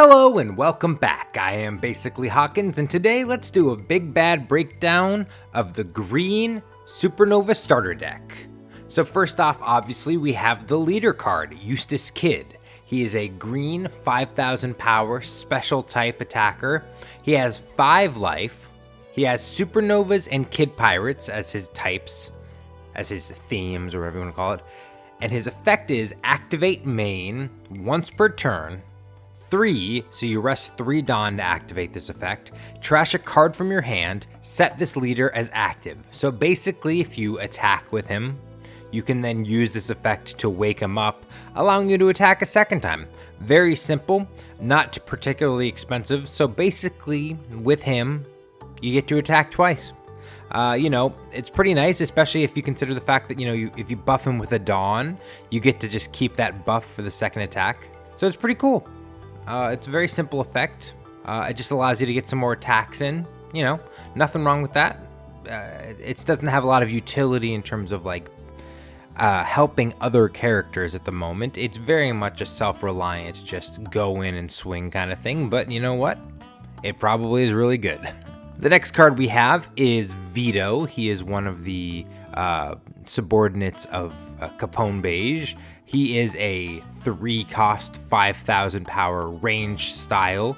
Hello and welcome back. I am Basil Hawkins, and today let's do a big bad breakdown of the Green Supernova Starter Deck. So first off, obviously, we have the leader card, Eustass Kid. He is a green 5000 power special type attacker. He has 5 life. He has Supernovas and Kid Pirates as his types, as his themes, or whatever you want to call it. And his effect is activate main once per turn. 3, so you rest 3 Dawn to activate this effect. Trash a card from your hand, set this leader as active. So basically, if you attack with him, you can then use this effect to wake him up, allowing you to attack a second time. Very simple, not particularly expensive. So basically, with him, you get to attack twice. It's pretty nice, especially if you consider the fact that, if you buff him with a Dawn, you get to just keep that buff for the second attack. So it's pretty cool. It's a very simple effect. It just allows you to get some more attacks in. Nothing wrong with that. It doesn't have a lot of utility in terms of helping other characters at the moment. It's very much a self-reliant, just go in and swing kind of thing. But you know what? It probably is really good. The next card we have is Vito. He is one of the subordinates of Capone Bege. He is a 3-cost, 5000 power range style.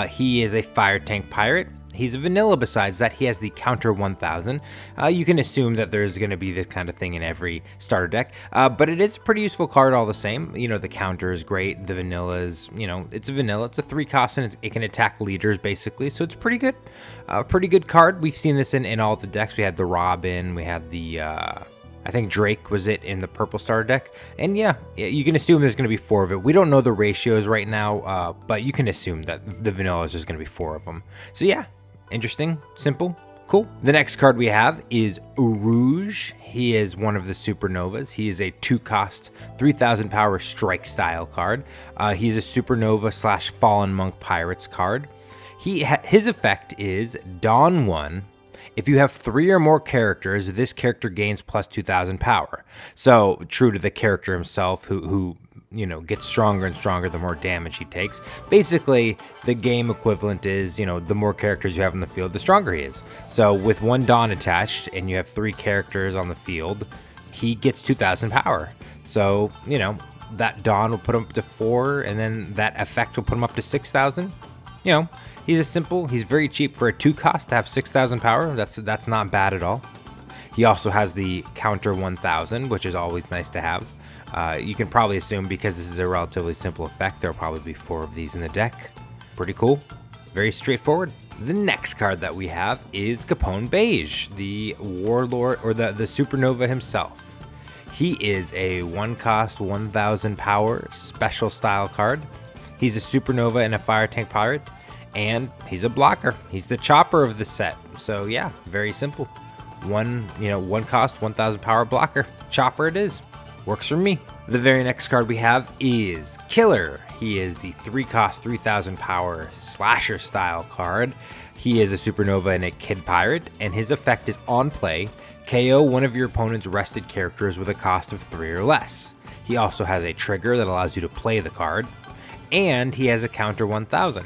He is a fire tank pirate. He's a vanilla. Besides that, he has the counter 1000. You can assume that there's going to be this kind of thing in every starter deck, but it is a pretty useful card all the same. The counter is great. The vanilla is, it's a vanilla. It's a 3-cost and it can attack leaders basically, so it's pretty good. Pretty good card. We've seen this in all the decks. We had the Robin. We had the I think Drake was it in the purple starter deck. And yeah, you can assume there's going to be 4 of it. We don't know the ratios right now, but you can assume that the vanilla is just going to be 4 of them. So yeah, interesting, simple, cool. The next card we have is Urouge. He is one of the Supernovas. He is a 2-cost, 3000 power strike style card. He's a Supernova / Fallen Monk Pirates card. His effect is Dawn 1. If you have 3 or more characters, this character gains plus 2000 power. So true to the character himself, who gets stronger and stronger the more damage he takes. Basically, the game equivalent is, the more characters you have in the field, the stronger he is. So with 1 Dawn attached and you have 3 characters on the field, he gets 2000 power. So, that Dawn will put him up to 4, and then that effect will put him up to 6000. He's very cheap for a 2-cost to have 6000 power. That's not bad at all. He also has the counter 1000, which is always nice to have. You can probably assume because this is a relatively simple effect, there'll probably be 4 of these in the deck. Pretty cool. Very straightforward. The next card that we have is Capone Bege, the warlord, or the Supernova himself. He is a 1-cost, 1000 power special style card. He's a Supernova and a fire tank pirate. And he's a blocker. He's the chopper of the set. So yeah, very simple. 1 cost, 1000 power blocker. Chopper it is. Works for me. The very next card we have is Killer. He is the 3-cost, 3000 power slasher style card. He is a Supernova and a Kid Pirate, and his effect is on play, KO one of your opponent's rested characters with a cost of 3 or less. He also has a trigger that allows you to play the card, and he has a counter 1000.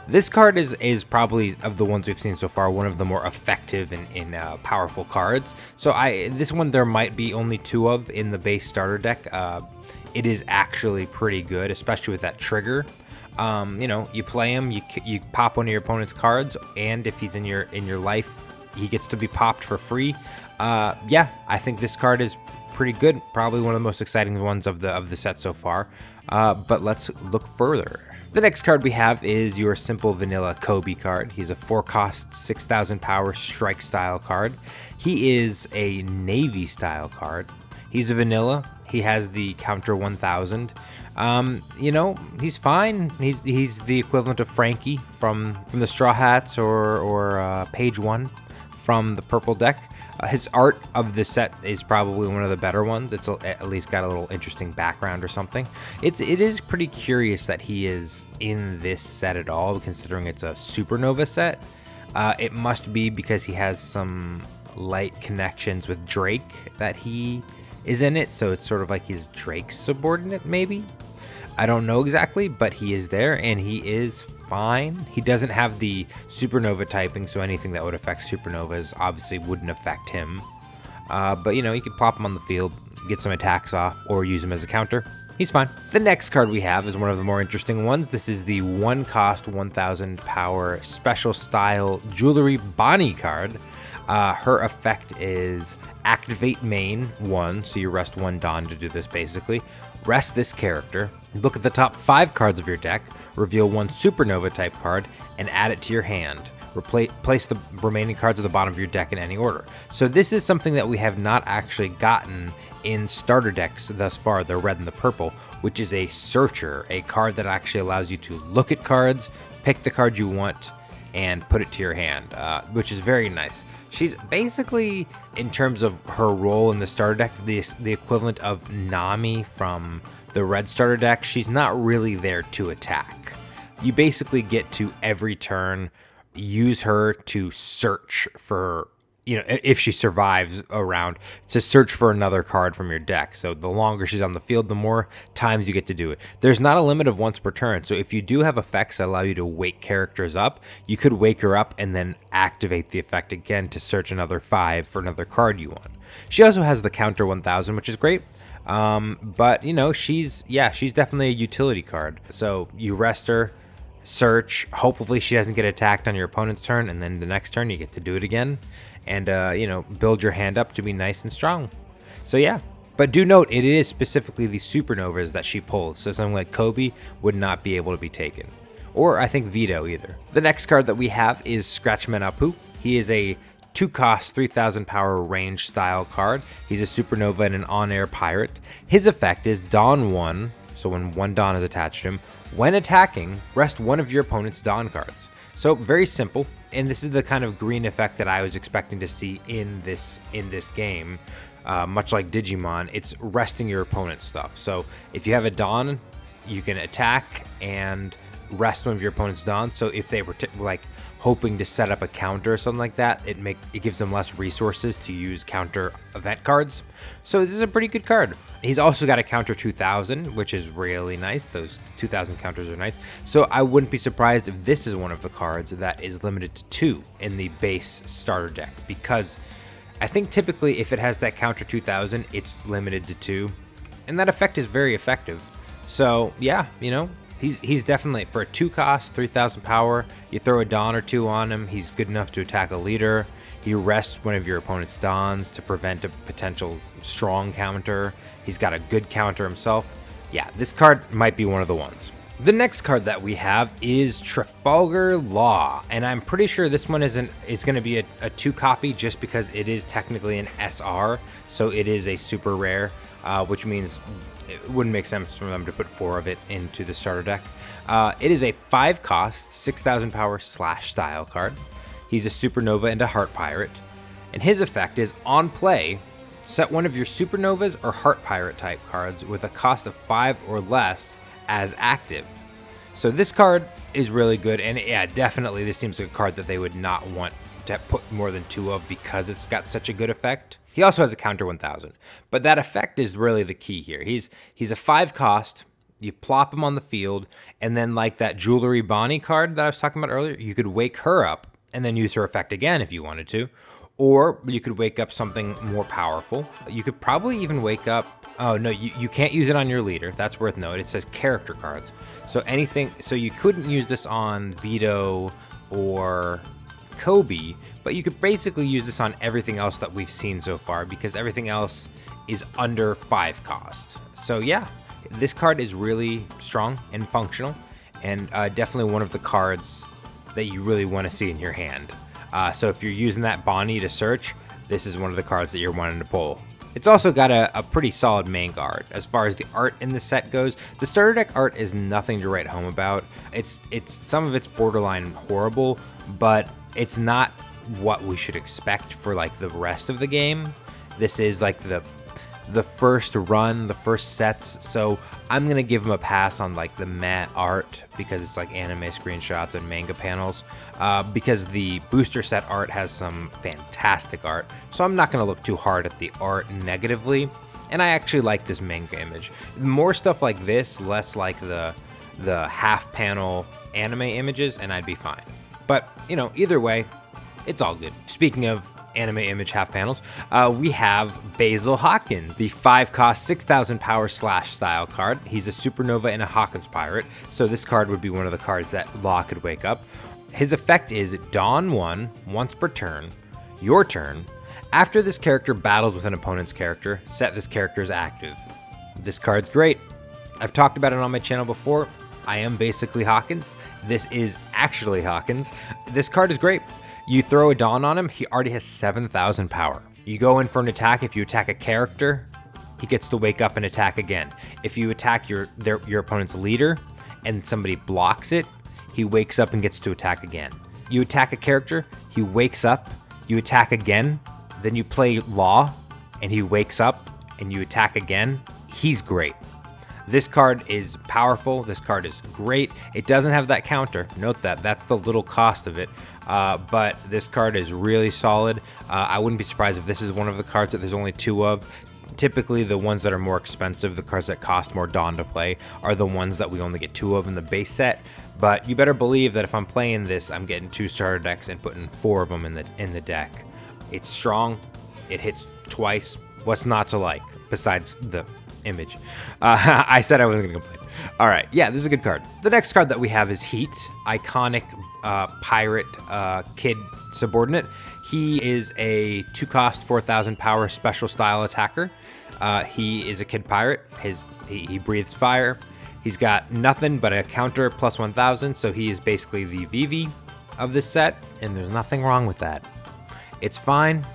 This card is probably, of the ones we've seen so far, one of the more effective and powerful cards. So this one there might be only 2 of in the base starter deck. It is actually pretty good, especially with that trigger. You play him, you pop one of your opponent's cards, and if he's in your life, he gets to be popped for free. Yeah, I think this card is pretty good. Probably one of the most exciting ones of the set so far. But let's look further. The next card we have is your simple vanilla Koby card. He's a 4-cost, 6000 power strike style card. He is a Navy style card. He's a vanilla. He has the counter 1000. He's fine. He's the equivalent of Frankie from the Straw Hats or Page 1 from the purple deck. His art of the set is probably one of the better ones. It's at least got a little interesting background or something. It is pretty curious that he is in this set at all, considering it's a Supernova set. It must be because he has some light connections with Drake that he is in it, so it's sort of like he's Drake's subordinate, maybe. I don't know exactly, but he is there and he is fine. He doesn't have the Supernova typing, so anything that would affect Supernovas obviously wouldn't affect him. But you know, you can plop him on the field, get some attacks off, or use him as a counter. He's fine. The next card we have is one of the more interesting ones. This is the 1 cost, 1000 power special style jewelry Bonney card. Her effect is activate main 1, so you rest 1 Dawn to do this basically. Rest this character, look at the top 5 cards of your deck, reveal 1 Supernova type card, and add it to your hand. Place the remaining cards at the bottom of your deck in any order. So this is something that we have not actually gotten in starter decks thus far, the red and the purple, which is a searcher, a card that actually allows you to look at cards, pick the card you want, and put it to your hand, which is very nice. She's basically, in terms of her role in the starter deck, the equivalent of Nami from the red starter deck. She's not really there to attack. You basically get to every turn use her to search for, you know, if she survives a round, to search for another card from your deck. So the longer she's on the field, the more times you get to do it. There's not a limit of once per turn, so if you do have effects that allow you to wake characters up, you could wake her up and then activate the effect again to search another 5 for another card you want. She also has the counter 1000, which is great. But you know, she's definitely a utility card. So you rest her, search, hopefully she doesn't get attacked on your opponent's turn, and then the next turn you get to do it again, and you know, build your hand up to be nice and strong. So yeah, but do note it is specifically the Supernovas that she pulls, so something like Koby would not be able to be taken, or I think Vito either. The next card that we have is Scratchmen Apoo. He is a 2 cost, 3000 power range style card. He's a Supernova and an on-air pirate. His effect is Dawn 1, so when 1 Dawn is attached to him, when attacking, rest 1 of your opponent's Dawn cards. So very simple, and this is the kind of green effect that I was expecting to see in this game. Much like Digimon, it's resting your opponent's stuff. So if you have a Dawn, you can attack and rest 1 of your opponent's Dawn. So if they were like hoping to set up a counter or something like that, it gives them less resources to use counter event cards. So this is a pretty good card. He's also got a counter 2000, which is really nice. Those 2000 counters are nice. So I wouldn't be surprised if this is one of the cards that is limited to 2 in the base starter deck, because I think typically if it has that counter 2000, it's limited to 2, and that effect is very effective. So yeah, you know, he's definitely, for a 2 cost, 3000 power, you throw a Dawn or 2 on him, he's good enough to attack a leader. He rests 1 of your opponent's Dawns to prevent a potential strong counter. He's got a good counter himself. Yeah, this card might be one of the ones. The next card that we have is Trafalgar Law, and I'm pretty sure this one is going to be a 2 copy just because it is technically an SR, so it is a super rare, which means it wouldn't make sense for them to put 4 of it into the starter deck. It is a 5 cost, 6000 power slash style card. He's a Supernova and a Heart Pirate, and his effect is, on play, set 1 of your Supernovas or Heart Pirate type cards with a cost of 5 or less as active. So this card is really good, and yeah, definitely this seems like a card that they would not want to put more than 2 of because it's got such a good effect. He also has a counter 1000, but that effect is really the key here. He's a 5 cost, you plop him on the field, and then like that Jewelry Bonney card that I was talking about earlier, you could wake her up and then use her effect again if you wanted to. Or you could wake up something more powerful. You could probably even wake up, oh no, you can't use it on your leader. That's worth note. It says character cards. So anything, so you couldn't use this on Vito or Koby, but you could basically use this on everything else that we've seen so far, because everything else is under 5 cost. So yeah, this card is really strong and functional, and definitely one of the cards that you really want to see in your hand. So if you're using that Bonney to search, this is one of the cards that you're wanting to pull. It's also got a pretty solid main guard. As far as the art in the set goes, the starter deck art is nothing to write home about. It's some of it's borderline horrible, but it's not what we should expect for like the rest of the game. This is like the first run, the first sets, so I'm gonna give them a pass on like the matte art because it's like anime screenshots and manga panels, because the booster set art has some fantastic art, so I'm not gonna look too hard at the art negatively, And I actually like this manga image. More stuff like this, less like the half panel anime images, and I'd be fine. But, you know, either way, it's all good. Speaking of anime image half panels, we have Basil Hawkins, the 5-cost 6,000 power slash style card. He's a Supernova and a Hawkins pirate, so this card would be one of the cards that Law could wake up. His effect is Dawn 1, once per turn, your turn. After this character battles with an opponent's character, set this character as active. This card's great. I've talked about it on my channel before. I am basically Hawkins. This is actually Hawkins. This card is great. You throw a Dawn on him, he already has 7,000 power. You go in for an attack. If you attack a character, he gets to wake up and attack again. If you attack your opponent's leader and somebody blocks it, he wakes up and gets to attack again. You attack a character, he wakes up, you attack again, then you play Law, and he wakes up, and you attack again. He's great. This card is powerful. This card is great. It doesn't have that counter. Note that. That's the little cost of it. But this card is really solid. I wouldn't be surprised if this is one of the cards that there's only 2 of. Typically, the ones that are more expensive, the cards that cost more Dawn to play, are the ones that we only get 2 of in the base set. But you better believe that if I'm playing this, I'm getting 2 starter decks and putting 4 of them in the deck. It's strong. It hits twice. What's not to like besides the image? I said I wasn't going to complain. All right. Yeah, this is a good card. The next card that we have is Heat, iconic pirate kid subordinate. He is a 2-cost 4,000 power special style attacker. He is a kid pirate. He breathes fire. He's got nothing but a counter plus 1,000, so he is basically the Vivi of this set, and there's nothing wrong with that. It's fine.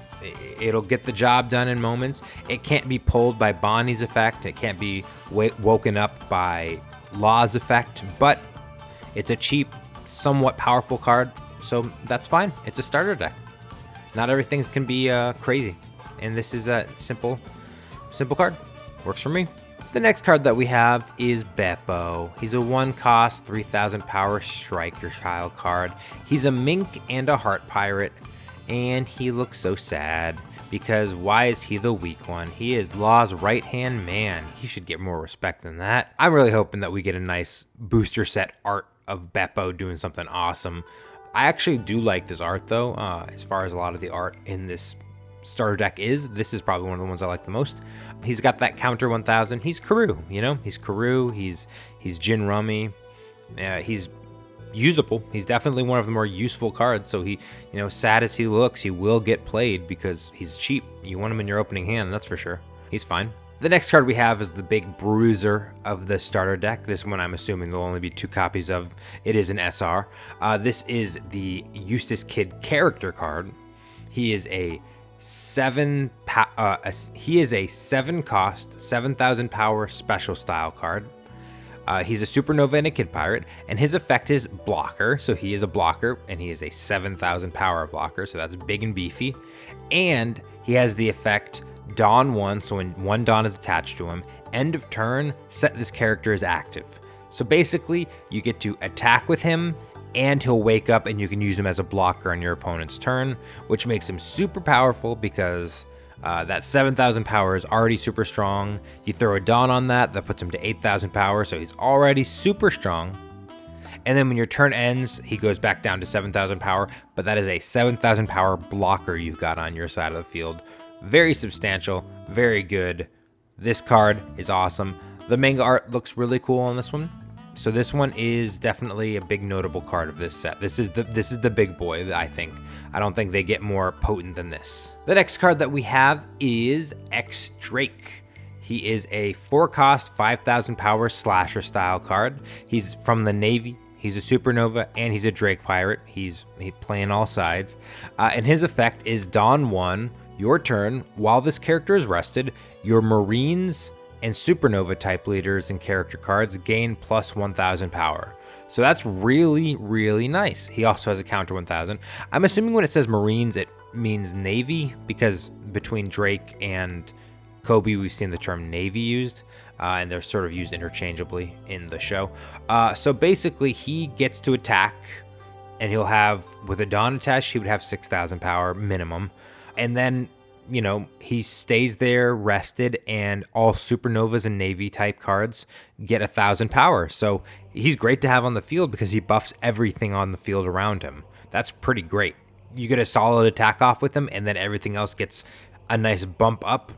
It'll get the job done in moments. It can't be pulled by Bonney's effect. It can't be woken up by Law's effect, but it's a cheap, somewhat powerful card, so that's fine. It's a starter deck. Not everything can be crazy, and this is a simple card. Works for me. The next card that we have is Beppo. He's a 1-cost 3,000 power striker style card. He's a mink and a heart pirate. And he looks so sad, because why is he the weak one? He is Law's right-hand man. He should get more respect than that. I'm really hoping that we get a nice booster set art of Beppo doing something awesome. I actually do like this art, though. As far as a lot of the art in this starter deck this is probably one of the ones I like the most. He's got that counter 1,000. He's Karoo, you know? He's Karoo. He's Jin Rummy. He's usable. He's definitely one of the more useful cards. So he, you know, sad as he looks, he will get played because he's cheap. You want him in your opening hand, that's for sure. He's fine. The next card we have is the big bruiser of the starter deck. This one I'm assuming there'll only be 2 copies of. It is an SR. This is the Eustass Kid character card. He is a 7-cost 7,000 power special style card. He's a Supernova and a Kid Pirate, and his effect is Blocker, so he is a blocker, and he is a 7,000 power blocker, so that's big and beefy. And he has the effect Dawn 1, so when 1 Dawn is attached to him, end of turn, set this character as active. So basically, you get to attack with him, and he'll wake up, and you can use him as a blocker on your opponent's turn, which makes him super powerful because that 7,000 power is already super strong. You throw a Dawn on that puts him to 8,000 power, so he's already super strong. And then when your turn ends, he goes back down to 7,000 power, but that is a 7,000 power blocker you've got on your side of the field. Very substantial, very good. This card is awesome. The manga art looks really cool on this one. So this one is definitely a big notable card of this set. This is the big boy, I think. I don't think they get more potent than this. The next card that we have is X.Drake. He is a 4-cost 5,000 power slasher style card. He's from the Navy. He's a Supernova and he's a Drake pirate. He's playing all sides. And his effect is Dawn 1, your turn. While this character is rested, your Marines and Supernova type leaders and character cards gain plus 1,000 power. So that's really, really nice. He also has a counter 1,000. I'm assuming when it says Marines, it means Navy, because between Drake and Koby, we've seen the term Navy used, and they're sort of used interchangeably in the show. So basically, he gets to attack, and he'll have, with a Dawn attached, he would have 6,000 power minimum. And then you know, he stays there rested, and all Supernovas and Navy type cards get 1,000 power. So he's great to have on the field because he buffs everything on the field around him. That's pretty great. You get a solid attack off with him, and then everything else gets a nice bump up.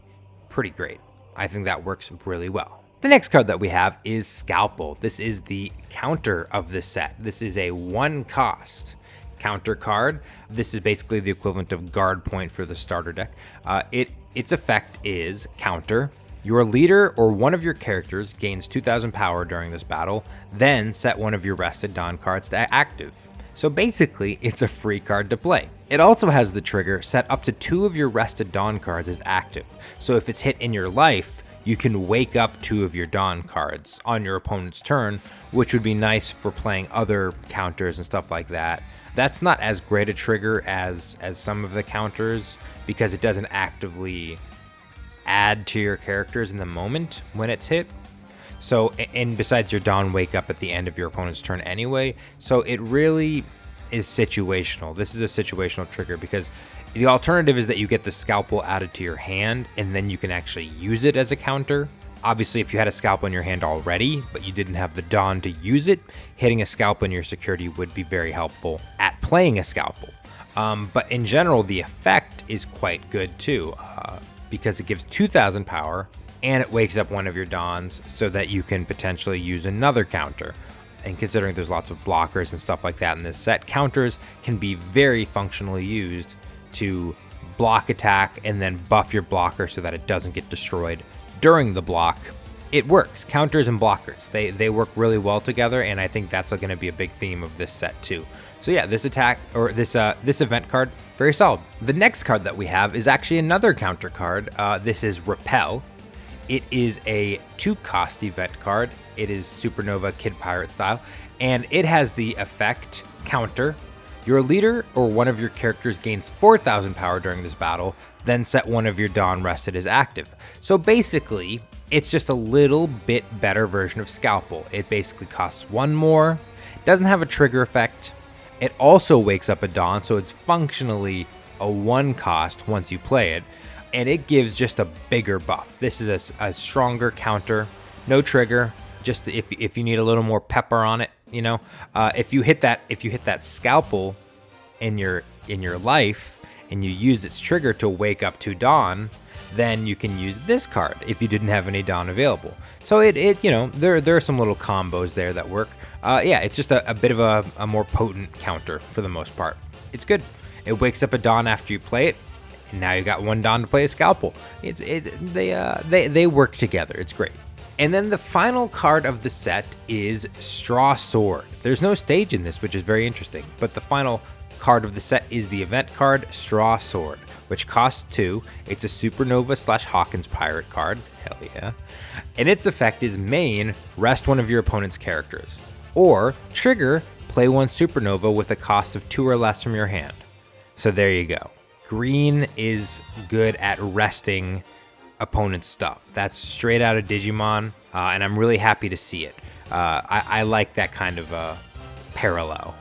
Pretty great. I think that works really well. The next card that we have is Scalpel. This is the counter of this set. This is a 1-cost counter card. This is basically the equivalent of guard point for the starter deck. Its effect is counter. Your leader or one of your characters gains 2,000 power during this battle, then set one of your rested Don cards to active. So basically, it's a free card to play. It also has the trigger set up to 2 of your rested Dawn cards as active. So if it's hit in your life, you can wake up 2 of your Dawn cards on your opponent's turn, which would be nice for playing other counters and stuff like that. That's not as great a trigger as some of the counters because it doesn't actively add to your characters in the moment when it's hit. So, and besides your Dawn wake up at the end of your opponent's turn anyway, so it really is situational. This is a situational trigger because the alternative is that you get the Scalpel added to your hand and then you can actually use it as a counter. Obviously, if you had a Scalpel in your hand already, but you didn't have the Dawn to use it, hitting a Scalpel in your security would be very helpful at playing a Scalpel. But in general, the effect is quite good too, because it gives 2,000 power, and it wakes up one of your Dons so that you can potentially use another counter. And considering there's lots of blockers and stuff like that in this set, counters can be very functionally used to block attack and then buff your blocker so that it doesn't get destroyed during the block. It works. Counters and blockers, they work really well together, and I think that's going to be a big theme of this set too. So yeah, this attack, or this event card, very solid. The next card that we have is actually another counter card. This is Repel. It is a 2-cost event card. It is Supernova Kid Pirate style, and it has the effect counter. Your leader or one of your characters gains 4,000 power during this battle, then set one of your Dawn rested as active. So basically, it's just a little bit better version of Scalpel. It basically costs 1 more, doesn't have a trigger effect. It also wakes up a Dawn, so it's functionally a 1-cost once you play it. And it gives just a bigger buff. This is a stronger counter, no trigger. Just if you need a little more pepper on it, you know. If you hit that Scalpel in your life and you use its trigger to wake up 2 Dawn, then you can use this card if you didn't have any Dawn available. So it you know, there are some little combos there that work. Yeah, it's just a bit of a more potent counter for the most part. It's good. It wakes up a Dawn after you play it. And now you got 1 Dawn to play a Scalpel. They work together. It's great. And then the final card of the set is Straw Sword. There's no stage in this, which is very interesting. But the final card of the set is the event card Straw Sword, which costs 2. It's a Supernova / Hawkins pirate card. Hell yeah. And its effect is main, rest one of your opponent's characters. Or trigger, play 1 Supernova with a cost of 2 or less from your hand. So there you go. Green is good at resting opponent's stuff. That's straight out of Digimon, and I'm really happy to see it. I like that kind of parallel.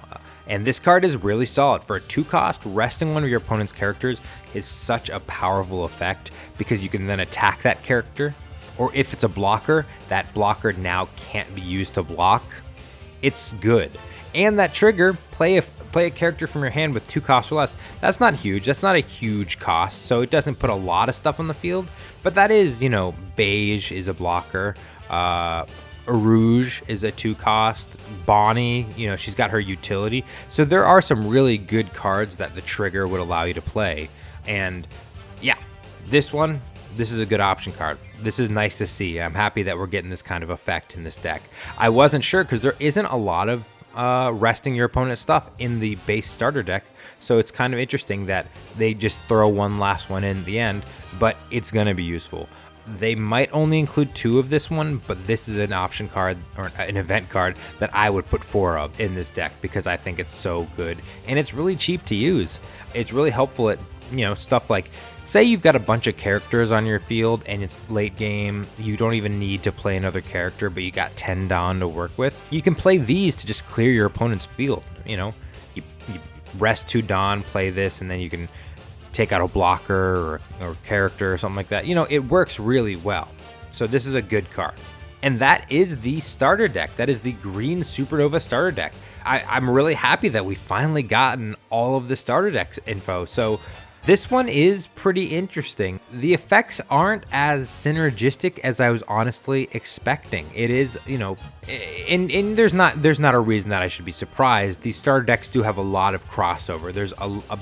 And this card is really solid. For a 2-cost, resting one of your opponent's characters is such a powerful effect because you can then attack that character, or if it's a blocker, that blocker now can't be used to block. It's good. And that trigger, play a character from your hand with 2 costs or less. That's not huge. That's not a huge cost, so it doesn't put a lot of stuff on the field. But that is, you know, Bege is a blocker. Urouge is a 2-cost. Bonney, you know, she's got her utility. So there are some really good cards that the trigger would allow you to play. And yeah, this is a good option card. This is nice to see. I'm happy that we're getting this kind of effect in this deck. I wasn't sure because there isn't a lot of resting your opponent's stuff in the base starter deck, so it's kind of interesting that they just throw one last one in the end, but it's going to be useful. They might only include 2 of this one, but this is an option card or an event card that I would put 4 of in this deck because I think it's so good and it's really cheap to use. It's really helpful at, you know, stuff like, say you've got a bunch of characters on your field and it's late game, you don't even need to play another character, but you got 10 Dawn to work with. You can play these to just clear your opponent's field. You know, you rest 2 Dawn, play this, and then you can take out a blocker or character or something like that. You know, it works really well. So this is a good card. And that is the starter deck. That is the Green Supernova Starter Deck. I'm really happy that we finally gotten all of the starter decks info. So this one is pretty interesting. The effects aren't as synergistic as I was honestly expecting. It is, you know, and there's not a reason that I should be surprised. These starter decks do have a lot of crossover. There's a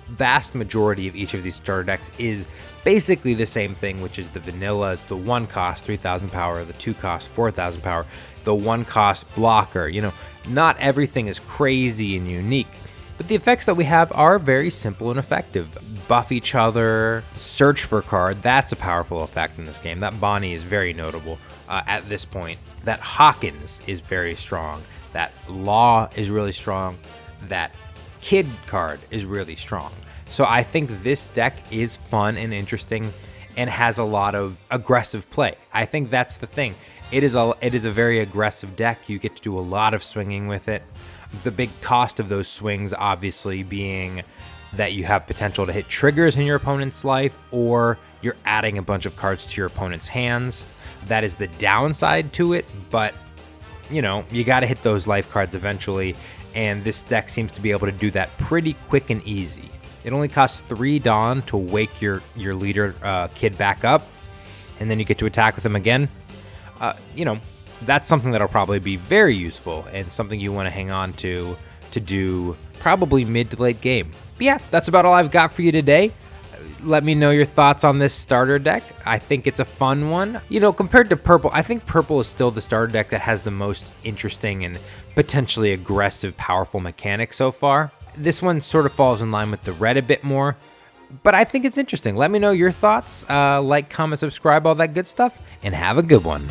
vast majority of each of these starter decks is basically the same thing, which is the vanillas, the 1 cost 3,000 power, the 2 cost 4,000 power, the 1 cost blocker. You know, not everything is crazy and unique, but the effects that we have are very simple and effective. Buff each other, search for a card, that's a powerful effect in this game. That Bonney is very notable at this point. That Hawkins is very strong. That Law is really strong. That Kid card is really strong. So I think this deck is fun and interesting and has a lot of aggressive play. I think that's the thing. It is a very aggressive deck. You get to do a lot of swinging with it. The big cost of those swings obviously being that you have potential to hit triggers in your opponent's life, or you're adding a bunch of cards to your opponent's hands. That is the downside to it, but you know, you got to hit those life cards eventually, and this deck seems to be able to do that pretty quick and easy. It only costs 3 Dawn to wake your leader Kid back up, and then you get to attack with him again. You know, that's something that'll probably be very useful and something you want to hang on to do probably mid to late game. But yeah, that's about all I've got for you today. Let me know your thoughts on this starter deck. I think it's a fun one. You know, compared to purple, I think purple is still the starter deck that has the most interesting and potentially aggressive, powerful mechanics so far. This one sort of falls in line with the red a bit more, but I think it's interesting. Let me know your thoughts. Like, comment, subscribe, all that good stuff, and have a good one.